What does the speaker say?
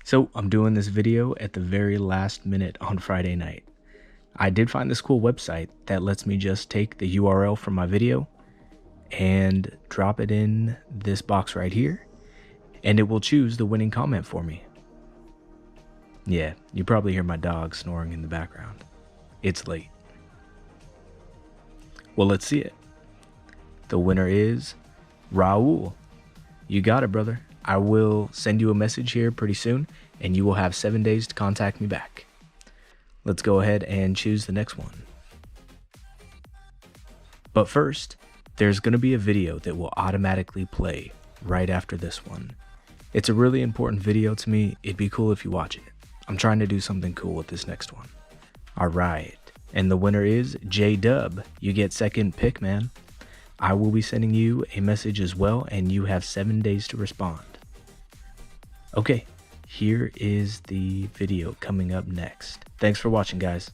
So I'm doing this video at the very last minute on Friday night. I did find this cool website that lets me just take the URL from my video and drop it in this box right here, and it will choose the winning comment for me. Yeah, you probably hear my dog snoring in the background. It's late. Well, let's see it. The winner is Raul. You got it, brother. I will send you a message here pretty soon, and you will have 7 days to contact me back. Let's go ahead and choose the next one. But first, there's going to be a video that will automatically play right after this one. It's a really important video to me. It'd be cool if you watch it. I'm trying to do something cool with this next one. All right. And the winner is J-Dub. You get second pick, man. I will be sending you a message as well, and you have 7 days to respond. Okay, here is the video coming up next. Thanks for watching, guys.